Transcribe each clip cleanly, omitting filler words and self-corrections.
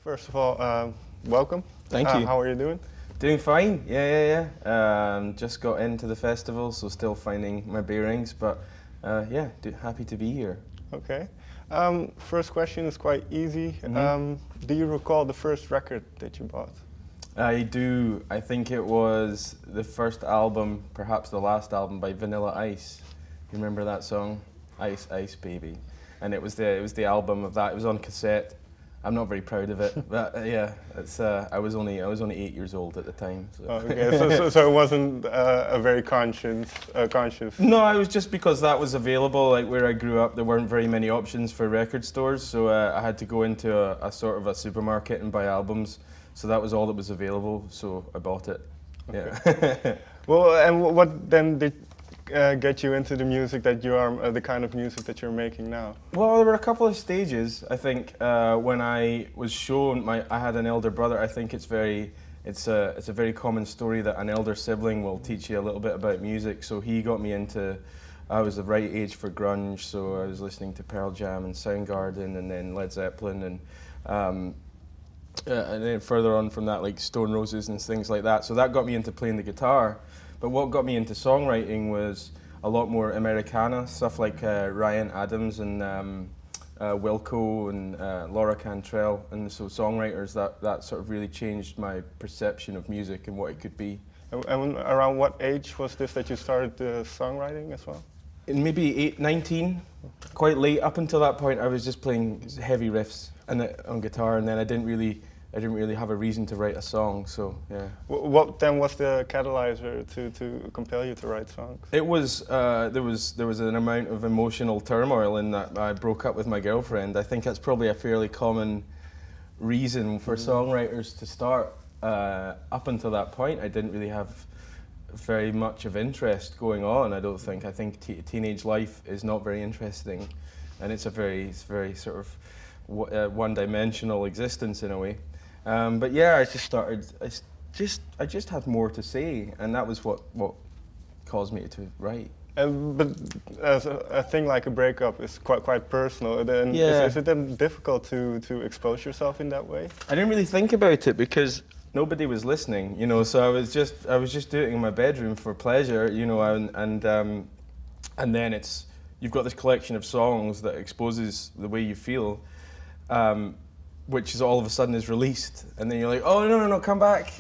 First of all, welcome. Thank you. How are you doing? Doing fine. Yeah. Just got into the festival, so still finding my bearings, but happy to be here. Okay. First question is quite easy. Mhm. Do you recall the first record that you bought? I do. I think it was the first album, perhaps the last album by Vanilla Ice. You remember that song, Ice Ice Baby? And it was the album of that. It was on cassette. I'm not very proud of it, but I was only 8 years old at the time. So. Oh, okay, so it wasn't a very conscious. No, I was just because that was available. Like where I grew up, there weren't very many options for record stores, so I had to go into a sort of a supermarket and buy albums. So that was all that was available. So I bought it. Okay. Yeah. Well, and what then did get you into the music that you are, the kind of music that you're making now? Well, there were a couple of stages. I think when I was shown, I had an elder brother. I think it's a very common story that an elder sibling will teach you a little bit about music. So he got me into. I was the right age for grunge, so I was listening to Pearl Jam and Soundgarden, and then Led Zeppelin, and then further on from that, like Stone Roses and things like that. So that got me into playing the guitar. But what got me into songwriting was a lot more Americana, stuff like Ryan Adams and Wilco and Laura Cantrell. And so songwriters, that sort of really changed my perception of music and what it could be. And around what age was this that you started songwriting as well? In maybe 19, quite late. Up until that point, I was just playing heavy riffs on guitar, and then I didn't really have a reason to write a song. So yeah. What then was the catalyzer to compel you to write songs? It was there was an amount of emotional turmoil in that I broke up with my girlfriend. I think that's probably a fairly common reason for songwriters to start. Up until that point, I didn't really have very much of interest going on. I don't think. I think teenage life is not very interesting, and it's very sort of one-dimensional existence in a way. But yeah, I just started. I just had more to say, and that was what caused me to write. But as a thing like a breakup is quite personal. Then Yeah. Is it then difficult to expose yourself in that way? I didn't really think about it because nobody was listening, you know. So I was just doing it in my bedroom for pleasure, you know, and then you've got this collection of songs that exposes the way you feel. Which is all of a sudden is released, and then you're like, oh no, come back,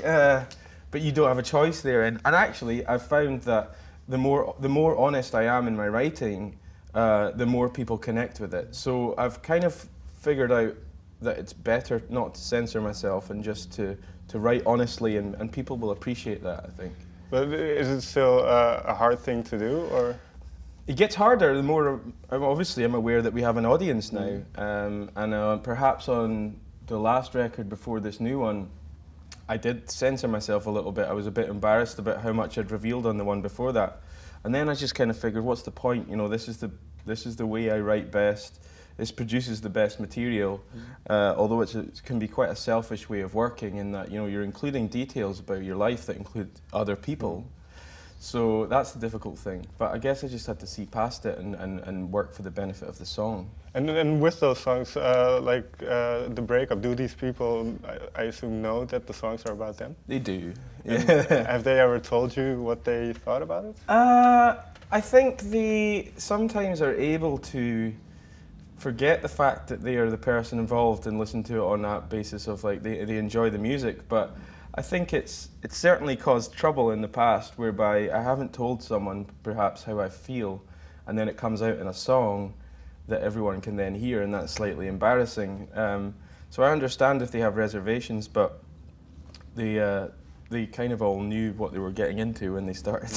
but you don't have a choice there. And actually, I've found that the more honest I am in my writing, the more people connect with it. So I've kind of figured out that it's better not to censor myself and just to write honestly, and people will appreciate that, I think. But is it still a hard thing to do, or? It gets harder the more, obviously I'm aware that we have an audience now, and perhaps on the last record before this new one, I did censor myself a little bit. I was a bit embarrassed about how much I'd revealed on the one before that. And then I just kind of figured, what's the point? You know, this is the way I write best. This produces the best material, although it can be quite a selfish way of working in that, you know, you're including details about your life that include other people. So that's the difficult thing, but I guess I just had to see past it and work for the benefit of the song. And with those songs, like the breakup, do these people, I assume, know that the songs are about them? They do. Have they ever told you what they thought about it? I think they sometimes are able to forget the fact that they are the person involved and listen to it on that basis of like they enjoy the music, but I think it's certainly caused trouble in the past whereby I haven't told someone perhaps how I feel, and then it comes out in a song that everyone can then hear, and that's slightly embarrassing. So I understand if they have reservations, but they kind of all knew what they were getting into when they started.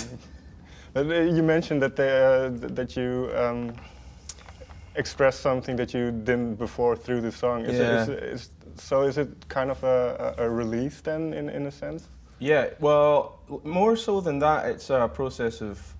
But you mentioned that that you expressed something that you didn't before through the song. So is it kind of a release then, in a sense? Yeah, well, more so than that, it's a process of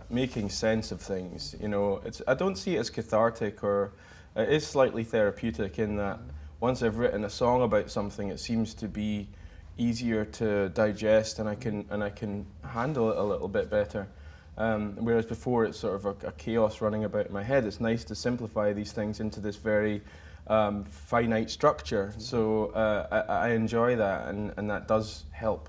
making sense of things. You know, I don't see it as cathartic, or it is slightly therapeutic in that once I've written a song about something, it seems to be easier to digest, and I can handle it a little bit better. Whereas before it's sort of a chaos running about in my head. It's nice to simplify these things into this very finite structure. So I enjoy that, and that does help.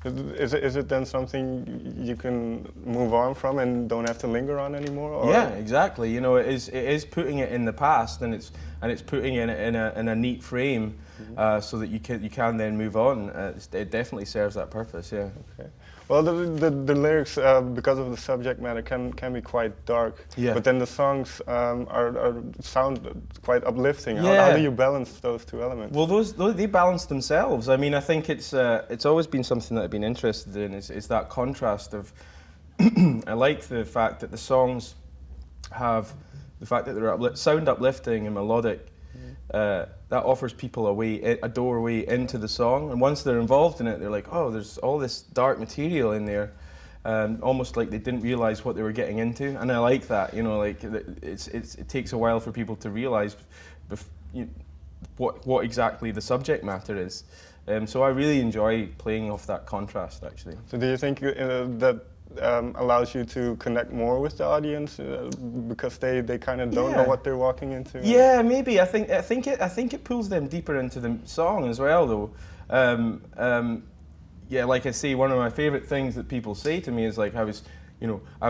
Is it then something you can move on from and don't have to linger on anymore? Or? Yeah, exactly. You know, it is putting it in the past, and it's putting it in a neat frame, so that you can then move on. It definitely serves that purpose. Yeah. Okay. Well, the lyrics, because of the subject matter, can be quite dark. Yeah. But then the songs sound quite uplifting. Yeah. How do you balance those two elements? Well, they balance themselves. I mean, I think it's always been something that I've been interested in. Is that contrast of I like the fact that the songs have the fact that they're sound uplifting and melodic. That offers people a doorway into the song, and once they're involved in it, they're like, oh, there's all this dark material in there, almost like they didn't realize what they were getting into. And I like that, you know, like it takes a while for people to realize what exactly the subject matter is. So I really enjoy playing off that contrast, actually. So do you think that allows you to connect more with the audience because they kind of don't know what they're walking into? Yeah, maybe. I think it pulls them deeper into the song as well, though. Yeah, like I say, one of my favorite things that people say to me is like, I was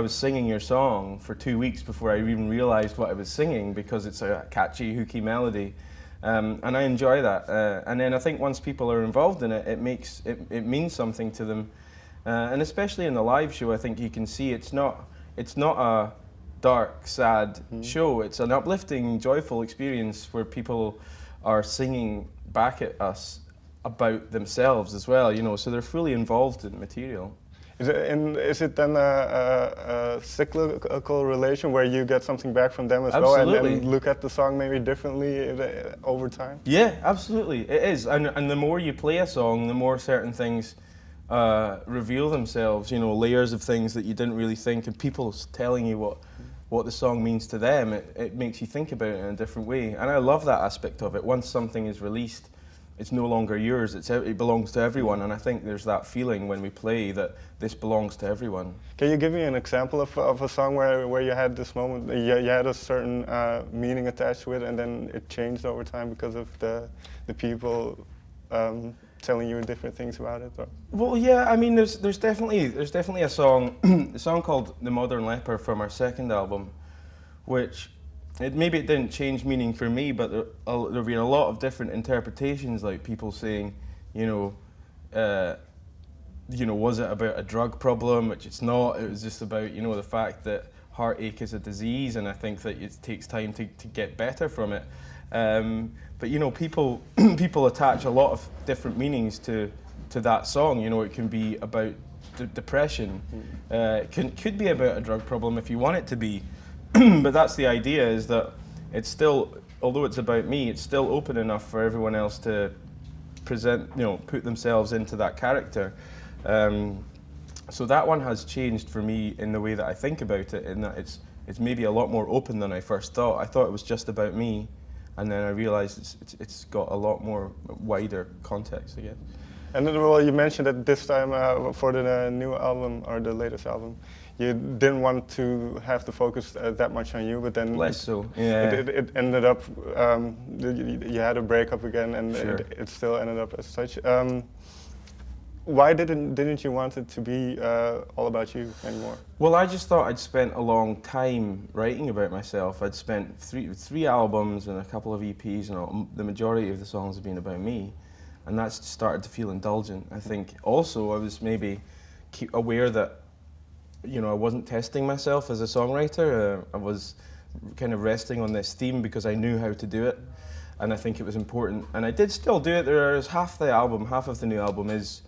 singing your song for 2 weeks before I even realized what I was singing, because it's a catchy, hooky melody. And I enjoy that. And then I think once people are involved in it, it means something to them. And especially in the live show, I think you can see it's not a dark, sad show. It's an uplifting, joyful experience where people are singing back at us about themselves as well, you know, so they're fully involved in the material. Is it then a cyclical relation where you get something back from them as Absolutely. well, and look at the song maybe differently over time? Yeah, absolutely, it is. And the more you play a song, the more certain things reveal themselves, you know, layers of things that you didn't really think, and people telling you what the song means to them. It makes you think about it in a different way, and I love that aspect of it. Once something is released, it's no longer yours, it belongs to everyone, and I think there's that feeling when we play that this belongs to everyone. Can you give me an example of a song where you had this moment, you had a certain meaning attached to it, and then it changed over time because of the people telling you different things about it? Or? Well, yeah, I mean, there's definitely a song called "The Modern Leper" from our second album, which maybe it didn't change meaning for me, but there've been a lot of different interpretations, like people saying, was it about a drug problem, which it's not. It was just about, the fact that heartache is a disease, and I think that it takes time to get better from it. But people attach a lot of different meanings to that song. It can be about depression. It could be about a drug problem if you want it to be. But that's the idea, is that it's still, although it's about me, it's still open enough for everyone else to present, put themselves into that character. So that one has changed for me in the way that I think about it, in that it's maybe a lot more open than I first thought. I thought it was just about me, and then I realized it's got a lot more wider context, I guess. And then, well, you mentioned that this time for the new album, or the latest album, you didn't want to have the focus that much on you, but then less so. Yeah. It ended up you had a breakup again, and Sure. it still ended up as such. Why didn't you want it to be all about you anymore? Well, I just thought I'd spent a long time writing about myself. I'd spent three albums and a couple of EPs, and the majority of the songs have been about me, and that's started to feel indulgent. I think also I was maybe aware that I wasn't testing myself as a songwriter. I was kind of resting on this theme because I knew how to do it, and I think it was important. And I did still do it. There's half of the new album is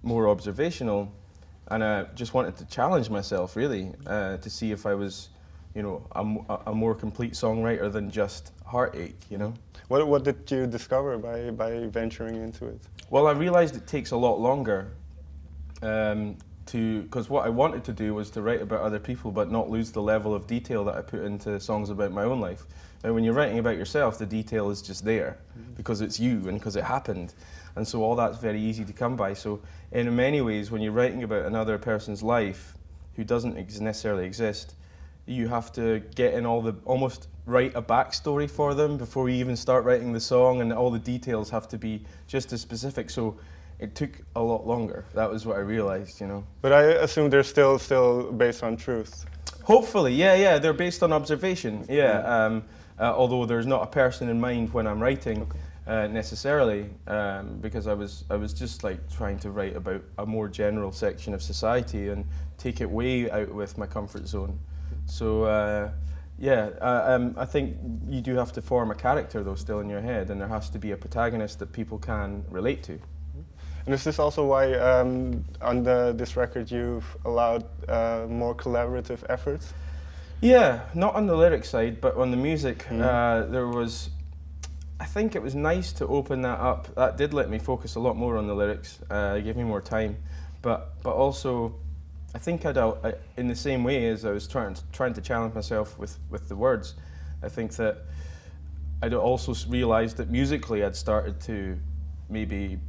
more observational, and I just wanted to challenge myself, really, to see if I was, a more complete songwriter than just heartache, What did you discover by venturing into it? Well, I realized it takes a lot longer, because what I wanted to do was to write about other people but not lose the level of detail that I put into songs about my own life. And when you're writing about yourself, the detail is just there because it's you and because it happened. And so all that's very easy to come by. So in many ways, when you're writing about another person's life who doesn't necessarily exist, you have to get in almost write a backstory for them before you even start writing the song, and all the details have to be just as specific. So it took a lot longer. That was what I realized, you know. But I assume they're still based on truth. Hopefully, yeah, they're based on observation, yeah. Although there's not a person in mind when I'm writing necessarily, because I was just like trying to write about a more general section of society and take it way out with my comfort zone. So I think you do have to form a character though still in your head, and there has to be a protagonist that people can relate to. And is this also why on this record you've allowed more collaborative efforts? Yeah, not on the lyric side, but on the music, there was. I think it was nice to open that up. That did let me focus a lot more on the lyrics. Gave me more time, but also, I think in the same way as I was trying to challenge myself with the words, I think that I'd also realized that musically I'd started to maybe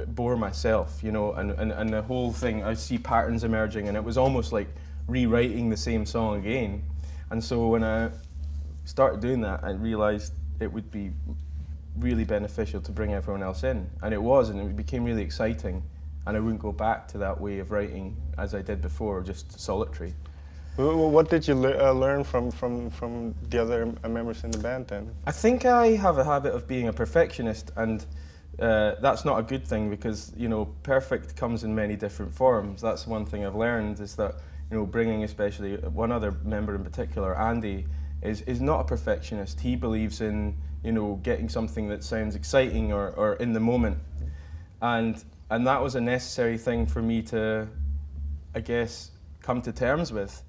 bore myself, you know, and the whole thing, I see patterns emerging, and it was almost like rewriting the same song again. And so when I started doing that, I realized it would be really beneficial to bring everyone else in, and it was, and it became really exciting, and I wouldn't go back to that way of writing as I did before, just solitary. What did you learn from the other members in the band then? I think I have a habit of being a perfectionist, and that's not a good thing, because, you know, perfect comes in many different forms. That's one thing I've learned, is that, you know, bringing especially one other member in particular, Andy, is not a perfectionist. He believes in, you know, getting something that sounds exciting or in the moment, and that was a necessary thing for me to, I guess, come to terms with.